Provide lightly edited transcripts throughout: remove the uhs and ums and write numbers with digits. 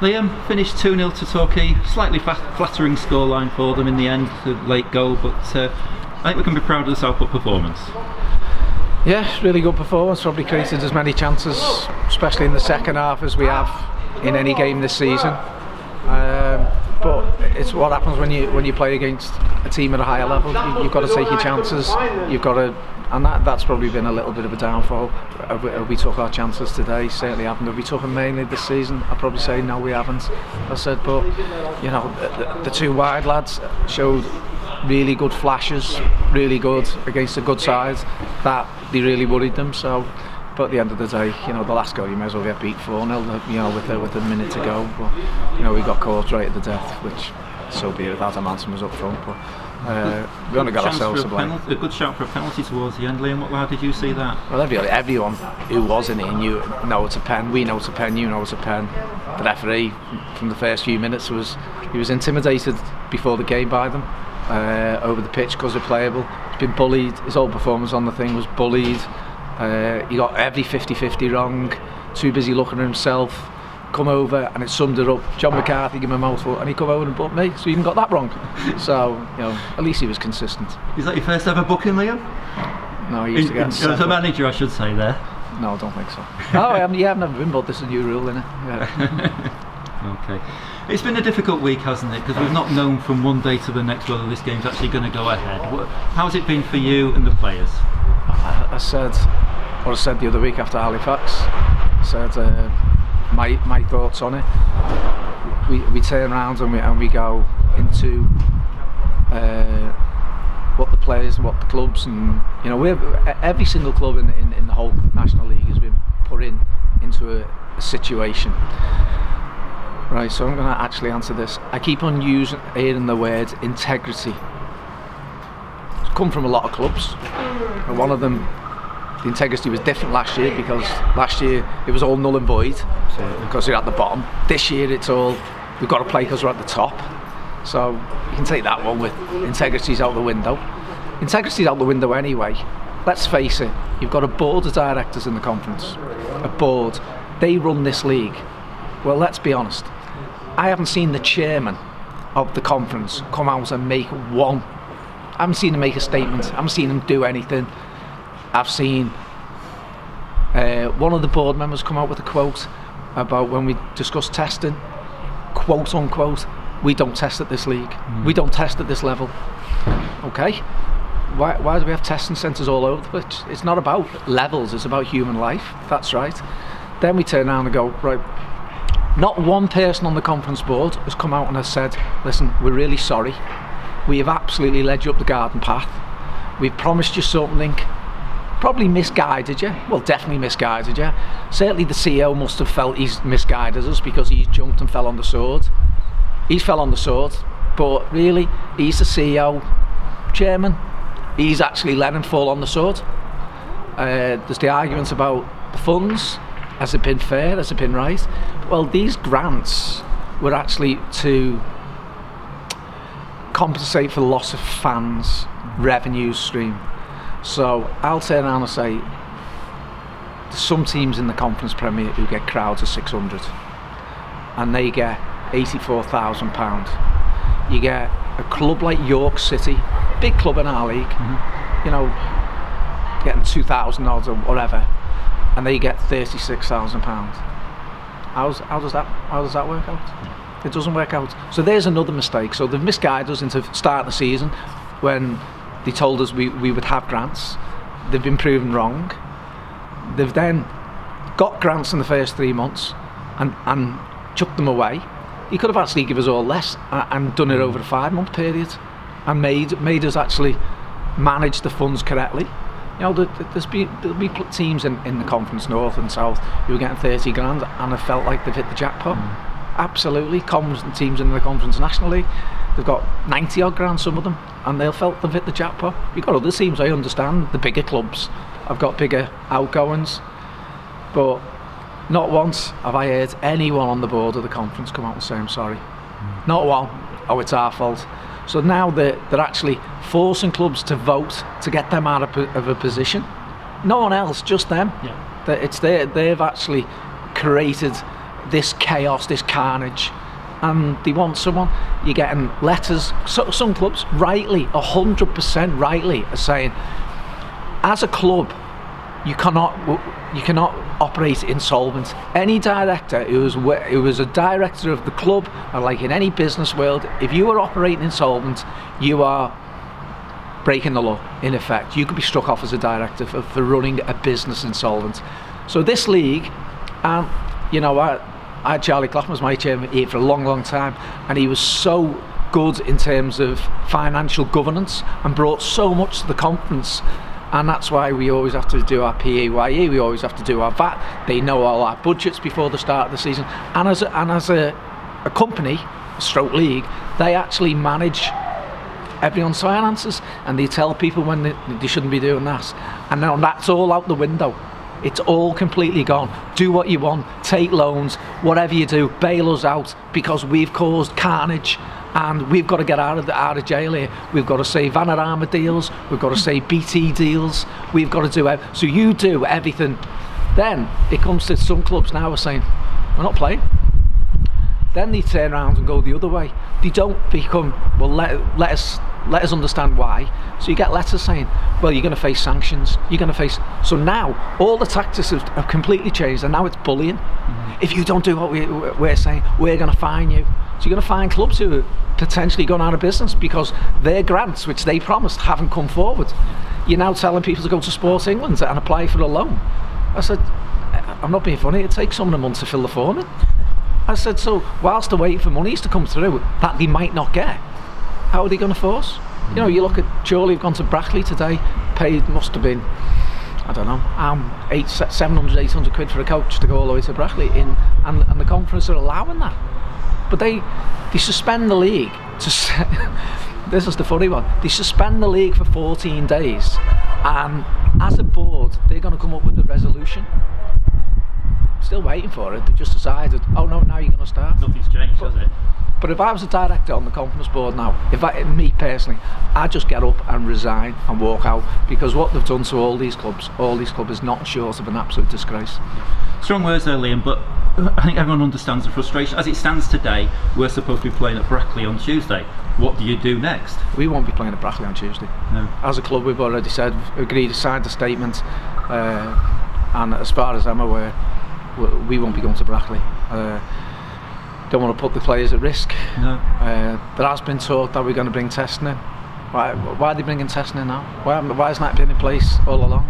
Liam finished 2-0 to Torquay, slightly flattering scoreline for them in the end, the late goal, but I think we can be proud of the Southport performance. Yeah, really good performance, probably created as many chances, especially in the second half, as we have in any game this season. But it's what happens when you play against a team at a higher level. You've got to take your chances, you've got to, and that's probably been a little bit of a downfall. Have we took our chances today? Certainly haven't. Have we took them mainly this season? I'd probably say no, we haven't. I said, but you know, the two wide lads showed really good flashes, really good against a good side, that they really worried them. So, but at the end of the day, you know, the last goal you may as well get beat 4-0, you know, with a minute to go. But you know, we got caught right at the death, which so be it. Adam Manson was up front, but we only got ourselves to blame. A good shout for a penalty towards the end, Liam. How did you see that? Well, everyone who was in it knew it's a pen. We know it's a pen. You know it's a pen. The referee, from the first few minutes, was intimidated before the game by them over the pitch because they're playable. He's been bullied. His whole performance on the thing was bullied. He got every 50-50 wrong. Too busy looking at himself. Come over and it summed it up. John McCarthy gave him a mouthful and he come over and booked me, so he even got that wrong. So, you know, at least he was consistent. Is that your first ever booking, Liam? No, he used to get as a manager, I should say there. No, I don't think so. No, I've never been, but this is a new rule, isn't it? Yeah. Okay. It's been a difficult week, hasn't it? Because we've not known from one day to the next whether this game's actually going to go ahead. How's it been for you and the players? I said what I said the other week after Halifax. I said my thoughts on it. We turn around and we go into what the players and what the clubs, and you know, every single club in the whole National League has been put into a situation. Right, so I'm going to actually answer this. I keep on hearing the word integrity. It's come from a lot of clubs, and one of them, the integrity was different last year, because last year it was all null and void because you're at the bottom. This year it's all, we've got to play because we're at the top. So you can take that one with integrity's out the window. Integrity's out the window anyway. Let's face it, you've got a board of directors in the conference. A board. They run this league. Well, let's be honest. I haven't seen the chairman of the conference come out and make one. I haven't seen him make a statement. I haven't seen him do anything. I've seen one of the board members come out with a quote about when we discuss testing, quote unquote, we don't test at this league. We don't test at this level. Okay? Why do we have testing centres all over the place? It's not about levels, it's about human life. That's right. Then we turn around and go, right, not one person on the conference board has come out and has said, listen, we're really sorry. We have absolutely led you up the garden path. We've promised you something. Probably misguided you. Well, definitely misguided you. Certainly the CEO must have felt he's misguided us, because he's jumped and fell on the sword. He fell on the sword, but really, he's the CEO, chairman. He's actually let him fall on the sword. There's the arguments about the funds. Has it been fair? Has it been right? Well, these grants were actually to compensate for the loss of fans, revenue stream. So I'll turn around and say there's some teams in the Conference Premier who get crowds of 600 and they get £84,000. You get a club like York City, big club in our league, you know, getting 2,000 odds or whatever, and they get £36,000. How does that work out? It doesn't work out. So there's another mistake. So they've misguided us into starting the season when they told us we would have grants. They've been proven wrong. They've then got grants in the first 3 months and chucked them away. He could have actually given us all less and done it over a 5-month period and made us actually manage the funds correctly. You know, there'll be teams in the Conference North and South who are getting 30 grand and have felt like they've hit the jackpot. Absolutely. Teams in the Conference National League, they've got 90 odd grand, some of them, and they've felt they've hit the jackpot. You've got other teams, I understand, the bigger clubs have got bigger outgoings, but not once have I heard anyone on the board of the conference come out and say I'm sorry. Not one. Oh, it's our fault. So now they're actually forcing clubs to vote to get them out of a position. No one else, just them. Yeah. They've actually created this chaos, this carnage, and they want someone. You're getting letters. So, some clubs, rightly, 100% rightly, are saying, as a club, you cannot operate insolvent. Any director who was a director of the club, or like in any business world, if you are operating insolvent, you are breaking the law. In effect, you could be struck off as a director for running a business insolvent. So this league, you know, I had Charlie Clapham as my chairman here for a long time, and he was so good in terms of financial governance and brought so much to the conference. And that's why we always have to do our PAYE, we always have to do our VAT. They know all our budgets before the start of the season. And as a company, stroke league, they actually manage everyone's finances, and they tell people when they shouldn't be doing that. And now that's all out the window. It's all completely gone. Do what you want, take loans, whatever you do, bail us out, because we've caused carnage. And we've got to get out of jail here. We've got to say Vanarama deals, we've got to say BT deals, we've got to do everything. So you do everything. Then it comes to some clubs now are saying, we're not playing. Then they turn around and go the other way. They don't become, well, let us understand why. So you get letters saying, well, you're going to face sanctions, you're going to face... So now all the tactics have completely changed, and now it's bullying. If you don't do what we're saying, we're going to fine you. So you're going to find clubs who are potentially going out of business because their grants, which they promised, haven't come forward. You're now telling people to go to Sports England and apply for a loan. I said, I'm not being funny, it takes someone a month to fill the form in. I said, so whilst they're waiting for monies to come through that they might not get, how are they going to force? You know, you look at Chorley have gone to Brackley today, paid, must have been, I don't know, 700, 800 quid for a coach to go all the way to Brackley, and the conference are allowing that. But they suspend the league. This is the funny one. They suspend the league for 14 days, and as a board, they're going to come up with a resolution. Still waiting for it. They just decided, oh no, now you're going to start. Nothing's changed, has it? But if I was a director on the conference board now, me personally, I'd just get up and resign and walk out, because what they've done to all these clubs is not short of an absolute disgrace. Strong words there, Liam, but I think everyone understands the frustration. As it stands today, we're supposed to be playing at Brackley on Tuesday. What do you do next? We won't be playing at Brackley on Tuesday. No. As a club, we've already said, agreed to sign the statement, and as far as I'm aware, we won't be going to Brackley. Don't want to put the players at risk. No. There has been talk that we're going to bring testing in. Why are they bringing testing in now? Why hasn't that been in place all along?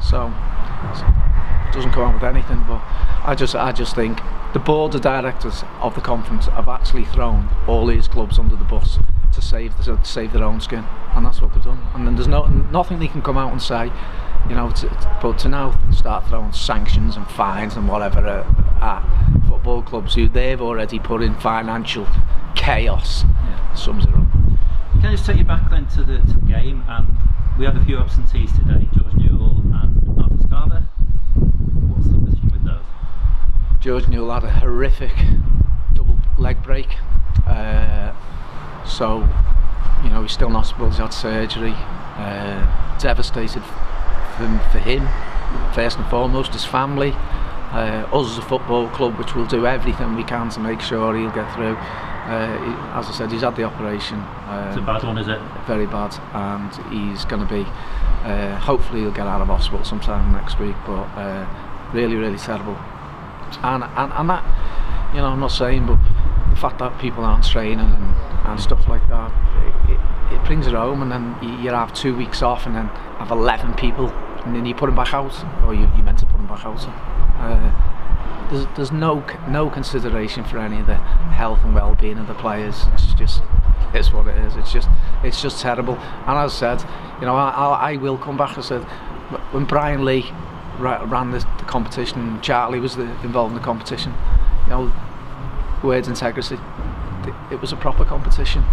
So it doesn't come out with anything. But I just think the board of directors of the conference have actually thrown all these clubs under the bus to save their own skin, and that's what they've done. And then there's nothing they can come out and say, you know, but to now start throwing sanctions and fines and whatever at football clubs who they've already put in financial chaos, sums it up. Can I just take you back then to the game? And we had a few absentees today, George Newell and Marcus Carver. What's the position with those? George Newell had a horrific double leg break, so you know he's still in hospital. He's had surgery. Devastated for him, first and foremost, his family, us as a football club, which will do everything we can to make sure he'll get through. As I said, he's had the operation. It's a bad one, is it? Very bad, and he's going to be, hopefully he'll get out of hospital sometime next week, but really, really terrible. And that, you know, I'm not saying, but the fact that people aren't training and stuff like that, it brings it home, and then you have 2 weeks off and then have 11 people, and then you put them back out, or you meant to put them back out. There's no consideration for any of the health and well-being of the players. It's what it is. It's just terrible. And as I said, you know, I will come back. I said, when Brian Lee ran the competition, Charlie was involved in the competition, you know, words integrity, it was a proper competition.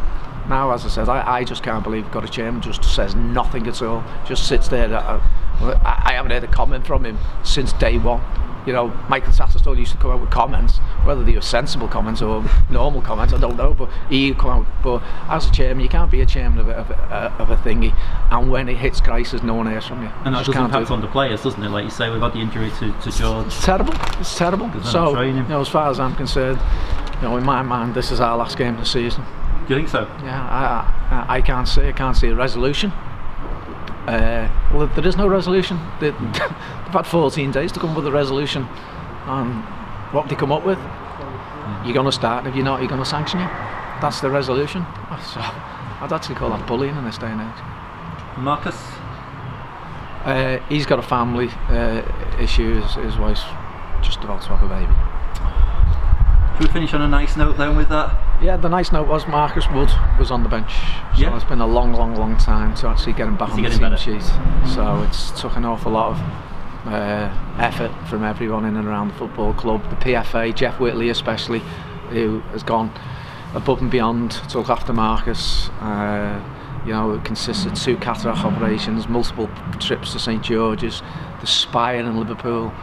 Now, as I said, I just can't believe we've got a chairman just says nothing at all, just sits there. I haven't heard a comment from him since day one. you know, Michael Tattersall used to come out with comments, whether they were sensible comments or normal comments, I don't know, but he'd come out. But as a chairman, you can't be a chairman of a thingy, and when it hits crisis, no one hears from you. And that does impact on the players, doesn't it? Like you say, we've had the injury to George. It's terrible. It's terrible. So, you know, as far as I'm concerned, you know, in my mind, this is our last game of the season. Do you think so? Yeah, I can't see a resolution. Well, there is no resolution. They've had 14 days to come up with a resolution, and what they come up with, you're going to start. If you're not, you're going to sanction you. That's the resolution. So I'd actually call that bullying in this day and age. Marcus? He's got a family issue. His wife's just about to have a baby. Should we finish on a nice note then with that? Yeah, the nice note was Marcus Wood was on the bench. So yeah. It's been a long time to actually get him back on the team sheet. So it's took an awful lot of effort from everyone in and around the football club. The PFA, Jeff Whitley especially, who has gone above and beyond to look after Marcus. You know, it consists of 2 cataract operations, multiple trips to St George's, the Spire in Liverpool.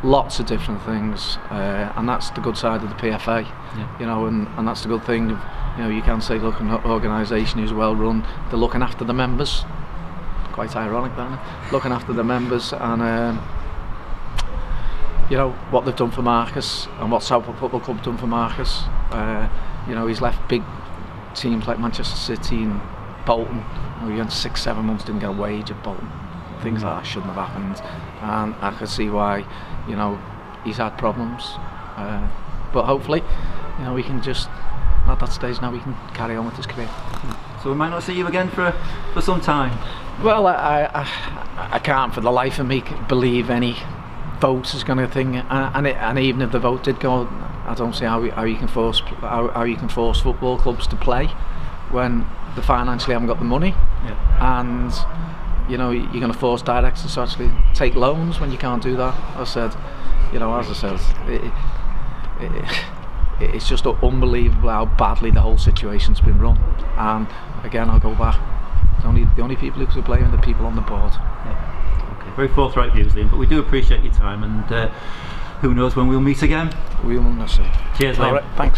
Lots of different things, and that's the good side of the PFA. Yeah. You know, and that's the good thing. You know, you can say, look, an organisation who's well run, they're looking after the members. Quite ironic, isn't it? Looking after the members, and you know what they've done for Marcus, and what Southport Football Club done for Marcus. You know, he's left big teams like Manchester City and Bolton. You know, he went 6-7 months, didn't get a wage at Bolton. Things like that shouldn't have happened, and I can see why, you know, he's had problems, but hopefully, you know, we can just, at that stage now, we can carry on with his career. So we might not see you again for some time? Well, I can't for the life of me believe any vote is going to thing, and even if the vote did go, I don't see how you can force football clubs to play when they financially haven't got the money. Yeah. And you know, you're going to force directors to actually take loans when you can't do that. I said, you know, as I said, it's just unbelievable how badly the whole situation's been run. And again, I'll go back. The only people who could blame are the people on the board. Yeah. Okay. Very forthright views, Liam, but we do appreciate your time, and who knows when we'll meet again. We will not see. Cheers, Liam. All right, thanks.